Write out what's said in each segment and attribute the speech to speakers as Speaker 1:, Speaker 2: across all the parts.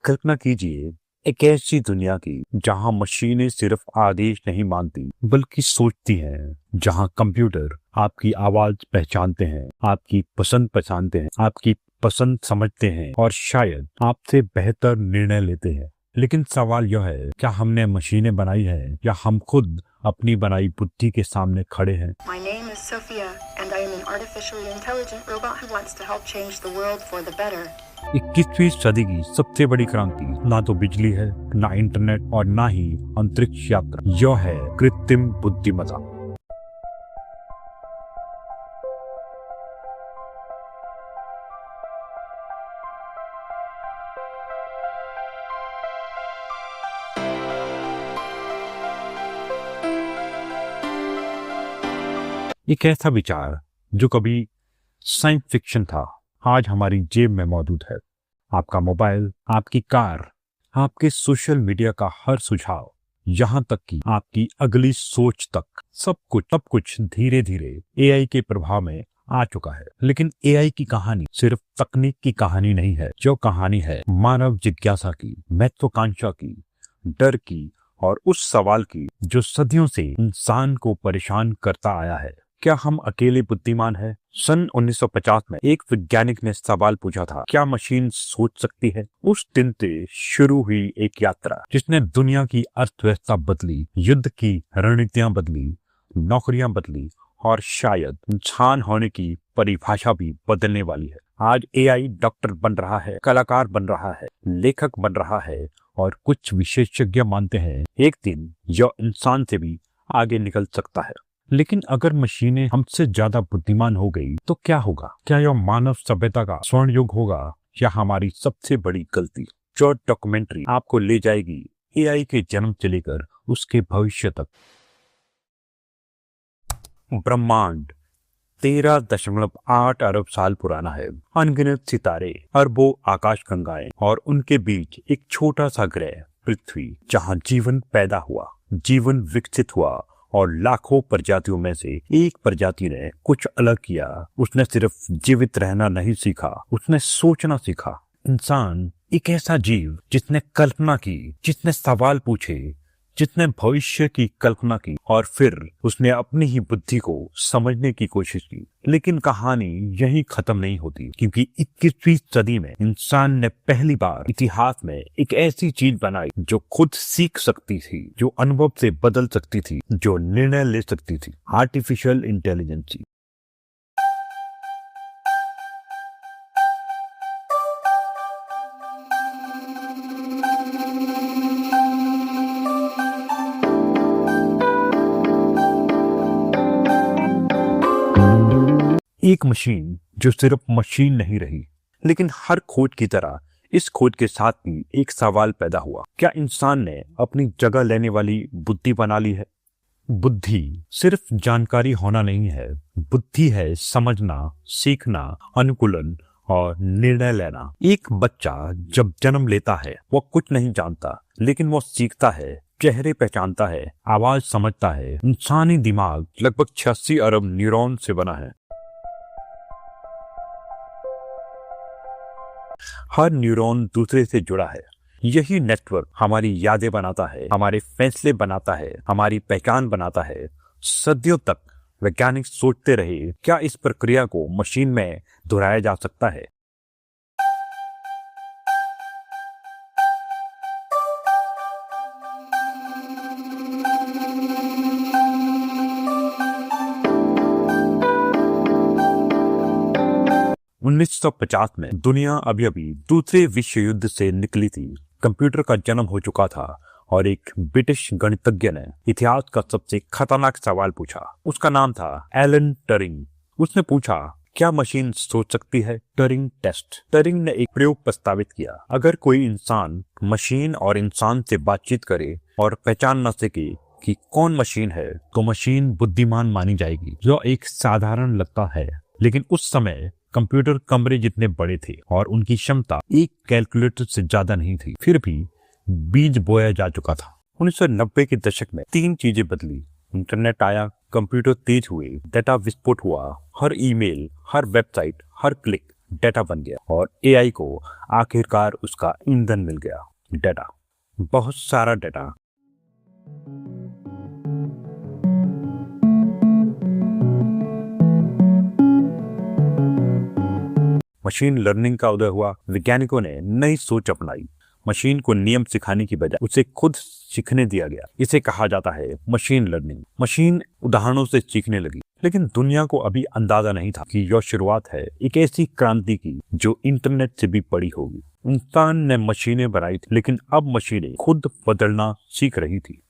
Speaker 1: कल्पना कीजिए एक ऐसी दुनिया की जहां मशीनें सिर्फ आदेश नहीं मानती बल्कि सोचती हैं, जहां कंप्यूटर आपकी आवाज पहचानते हैं, आपकी पसंद पहचानते हैं, आपकी पसंद समझते हैं और शायद आपसे बेहतर निर्णय लेते हैं। लेकिन सवाल यह है, क्या हमने मशीनें बनाई है या हम खुद अपनी बनाई बुद्धि के सामने खड़े हैं?
Speaker 2: My name is Sophia and I am an artificially intelligent robot who wants to help change the world for the better.
Speaker 1: 21वीं सदी की सबसे बड़ी क्रांति ना तो बिजली है, ना इंटरनेट और ना ही अंतरिक्ष यात्रा। यह है कृत्रिम बुद्धिमत्ता। एक ऐसा विचार जो कभी साइंस फिक्शन था, आज हमारी जेब में मौजूद है। आपका मोबाइल, आपकी कार, आपके सोशल मीडिया का हर सुझाव, यहाँ तक कि आपकी अगली सोच तक, सब कुछ धीरे धीरे एआई के प्रभाव में आ चुका है। लेकिन एआई की कहानी सिर्फ तकनीक की कहानी नहीं है। जो कहानी है मानव जिज्ञासा की, महत्वाकांक्षा की, डर की और उस सवाल की जो सदियों से इंसान को परेशान करता आया है, क्या हम अकेले बुद्धिमान हैं? सन 1950 में एक वैज्ञानिक ने सवाल पूछा था, क्या मशीन सोच सकती है? उस दिन से शुरू हुई एक यात्रा जिसने दुनिया की अर्थव्यवस्था बदली, युद्ध की रणनीतियां बदली, नौकरियां बदली और शायद इंसान होने की परिभाषा भी बदलने वाली है। आज एआई डॉक्टर बन रहा है, कलाकार बन रहा है, लेखक बन रहा है और कुछ विशेषज्ञ मानते हैं एक दिन यह इंसान से भी आगे निकल सकता है। लेकिन अगर मशीनें हमसे ज्यादा बुद्धिमान हो गई तो क्या होगा? क्या यह मानव सभ्यता का स्वर्ण युग होगा या हमारी सबसे बड़ी गलती? जो डॉक्यूमेंट्री आपको ले जाएगी एआई के जन्म से लेकर उसके भविष्य तक। ब्रह्मांड 13.8 अरब साल पुराना है। अनगिनत सितारे, अरबों आकाशगंगाएं और उनके बीच एक छोटा सा ग्रह पृथ्वी, जहां जीवन पैदा हुआ, जीवन विकसित हुआ और लाखों प्रजातियों में से एक प्रजाति ने कुछ अलग किया। उसने सिर्फ जीवित रहना नहीं सीखा, उसने सोचना सीखा। इंसान एक ऐसा जीव जिसने कल्पना की, जिसने सवाल पूछे, जिसने भविष्य की कल्पना की और फिर उसने अपनी ही बुद्धि को समझने की कोशिश की। लेकिन कहानी यहीं खत्म नहीं होती, क्योंकि 21वीं सदी में इंसान ने पहली बार इतिहास में एक ऐसी चीज बनाई जो खुद सीख सकती थी, जो अनुभव से बदल सकती थी, जो निर्णय ले सकती थी। Artificial intelligence. एक मशीन जो सिर्फ मशीन नहीं रही, लेकिन हर खोज की तरह इस खोज के साथ भी एक सवाल पैदा हुआ, क्या इंसान ने अपनी जगह लेने वाली बुद्धि बना ली है? बुद्धि सिर्फ जानकारी होना नहीं है, बुद्धि है समझना, सीखना, अनुकूलन और निर्णय लेना। एक बच्चा जब जन्म लेता है वो कुछ नहीं जानता, लेकिन वो सीखता है, चेहरे पहचानता है, आवाज समझता है। इंसानी दिमाग लगभग 86 अरब न्यूरॉन से बना है। हर न्यूरॉन दूसरे से जुड़ा है। यही नेटवर्क हमारी यादें बनाता है, हमारे फैसले बनाता है, हमारी पहचान बनाता है। सदियों तक वैज्ञानिक सोचते रहे, क्या इस प्रक्रिया को मशीन में दोहराया जा सकता है? उन्नीस 1950 में दुनिया अभी अभी दूसरे विश्व युद्ध से निकली थी। कंप्यूटर का जन्म हो चुका था और एक ब्रिटिश गणितज्ञ ने इतिहास का सबसे खतरनाक सवाल पूछा। उसका नाम था एलन टरिंग। उसने पूछा, क्या मशीन सोच सकती है? Touring test. टरिंग ने एक प्रयोग प्रस्तावित किया। अगर कोई इंसान मशीन और इंसान से बातचीत करे और पहचान न सके कि कौन मशीन है, तो मशीन बुद्धिमान मानी जाएगी। जो एक साधारण लगता है, लेकिन उस समय कंप्यूटर कमरे जितने बड़े थे और उनकी क्षमता एक कैलकुलेटर से ज्यादा नहीं थी। फिर भी बीज बोया जा चुका था। 1990 के दशक में 3 चीजें बदली। इंटरनेट आया, कंप्यूटर तेज हुए, डेटा विस्फोट हुआ, हर ईमेल, हर वेबसाइट, हर क्लिक डेटा बन गया और एआई को आखिरकार उसका ईंधन मिल गया, डेटा, बहुत सारा डेटा। मशीन लर्निंग का उदय हुआ। वैज्ञानिकों ने नई सोच अपनाई। मशीन को नियम सिखाने की बजाय उसे खुद सीखने दिया गया। इसे कहा जाता है मशीन लर्निंग। मशीन उदाहरणों से सीखने लगी, लेकिन दुनिया को अभी अंदाजा नहीं था कि यह शुरुआत है एक ऐसी क्रांति की जो इंटरनेट से भी बड़ी होगी। इंसान ने मशीनें बनाई थी, लेकिन अब मशीनें खुद बदलना सीख रही थी।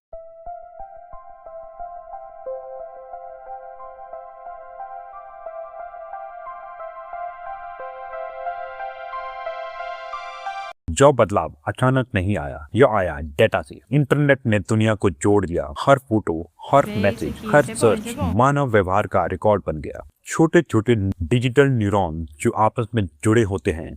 Speaker 1: जो बदलाव अचानक नहीं आया, यह आया डेटा से। इंटरनेट ने दुनिया को जोड़ दिया। हर फोटो, हर मैसेज, हर सर्च मानव व्यवहार का रिकॉर्ड बन गया। छोटे छोटे डिजिटल न्यूरॉन जो आपस में जुड़े होते हैं,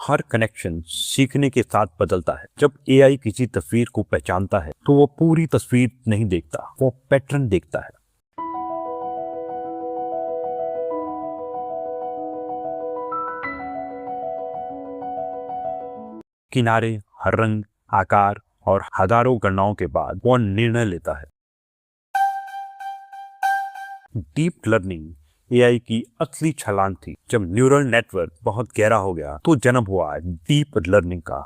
Speaker 1: हर कनेक्शन सीखने के साथ बदलता है। जब एआई किसी तस्वीर को पहचानता है तो वो पूरी तस्वीर नहीं देखता, वो पैटर्न देखता है। किनारे, हर रंग, आकार और हजारों गणनाओं के बाद वो निर्णय लेता है। डीप लर्निंग एआई की असली छलांग थी। जब न्यूरल नेटवर्क बहुत गहरा हो गया तो जन्म हुआ डीप लर्निंग का।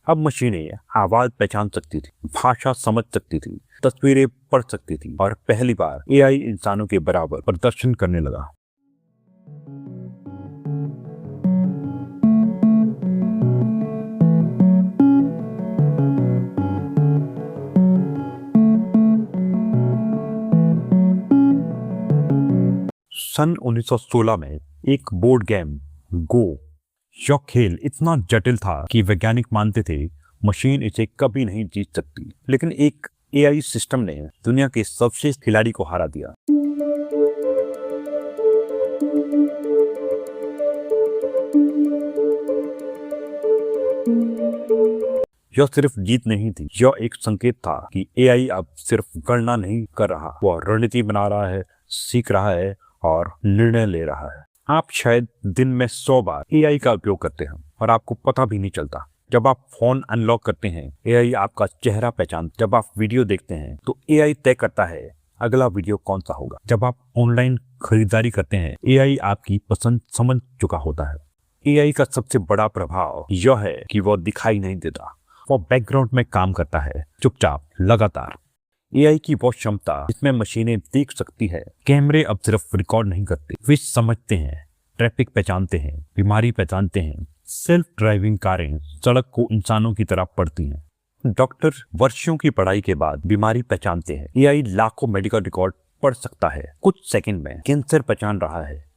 Speaker 1: अब मशीनें आवाज पहचान सकती थी, भाषा समझ सकती थी, तस्वीरें पढ़ सकती थी और पहली बार एआई इंसानों के बराबर प्रदर्शन करने लगा। सन 1916 में एक बोर्ड गेम गो, यह खेल इतना जटिल था कि वैज्ञानिक मानते थे मशीन इसे कभी नहीं जीत सकती, लेकिन एक एआई सिस्टम ने दुनिया के सर्वश्रेष्ठ खिलाड़ी को हरा दिया। यह सिर्फ जीत नहीं थी, यह एक संकेत था कि एआई अब सिर्फ गणना नहीं कर रहा, वह रणनीति बना रहा है, सीख रहा है और निर्णय ले रहा है। आप शायद दिन में 100 बार एआई का उपयोग करते हैं और आपको पता भी नहीं चलता। जब आप फोन अनलॉक करते हैं, एआई आपका चेहरा पहचानता है। जब आप वीडियो देखते हैं तो एआई तय करता है अगला वीडियो कौन सा होगा। जब आप ऑनलाइन खरीदारी करते हैं, एआई आपकी पसंद समझ चुका होता है। एआई का सबसे बड़ा प्रभाव यह है कि वह दिखाई नहीं देता, वह बैकग्राउंड में काम करता है, चुपचाप, लगातार। एआई की वो क्षमता जिसमें मशीनें देख सकती है। कैमरे अब सिर्फ रिकॉर्ड नहीं करते, वे समझते हैं, ट्रैफिक पहचानते हैं, बीमारी पहचानते हैं। सेल्फ ड्राइविंग कारें सड़क को इंसानों की तरह पढ़ती हैं। डॉक्टर वर्षों की पढ़ाई के बाद बीमारी पहचानते हैं। एआई लाखों मेडिकल रिकॉर्ड पढ़ सकता है। कुछ सेकंड में कैंसर पहचान रहा है।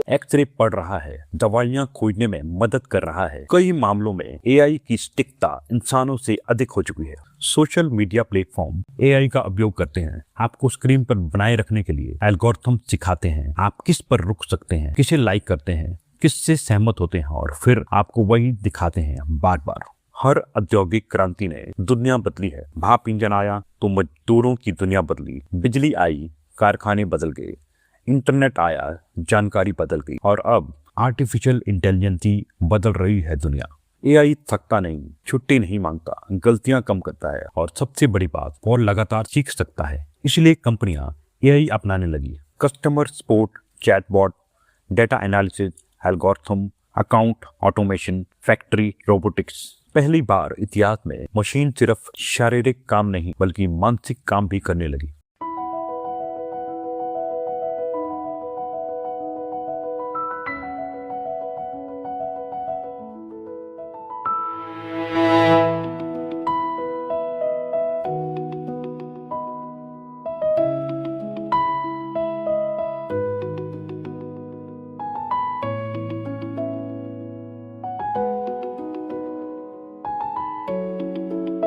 Speaker 1: एक्सरे पढ़ रहा है, दवाइयां खोजने में मदद कर रहा है। कई मामलों में एआई की सटीकता इंसानों से अधिक हो चुकी है। सोशल मीडिया प्लेटफॉर्म एआई का उपयोग करते हैं। आपको स्क्रीन पर बनाए रखने के लिए एल्गोरिथम सिखाते हैं। आप किस पर रुक सकते हैं, किसे लाइक करते हैं, किससे सहमत होते हैं और फिर आपको वही दिखाते हैं बार बार। हर औद्योगिक क्रांति ने दुनिया बदली है। भाप इंजन आया तो मजदूरों की दुनिया बदली, बिजली आई, कारखाने बदल गए, इंटरनेट आया, जानकारी बदल गई और अब आर्टिफिशियल इंटेलिजेंस बदल रही है दुनिया। एआई थकता नहीं, छुट्टी नहीं मांगता, गलतियां कम करता है और सबसे बड़ी बात, वो लगातार सीख सकता है। इसलिए कंपनियां एआई अपनाने लगी। Customer support, chatbot, data analysis, algorithm, account automation, factory robotics. पहली बार इतिहास में मशीन सिर्फ शारीरिक काम नहीं बल्कि मानसिक काम भी करने लगी।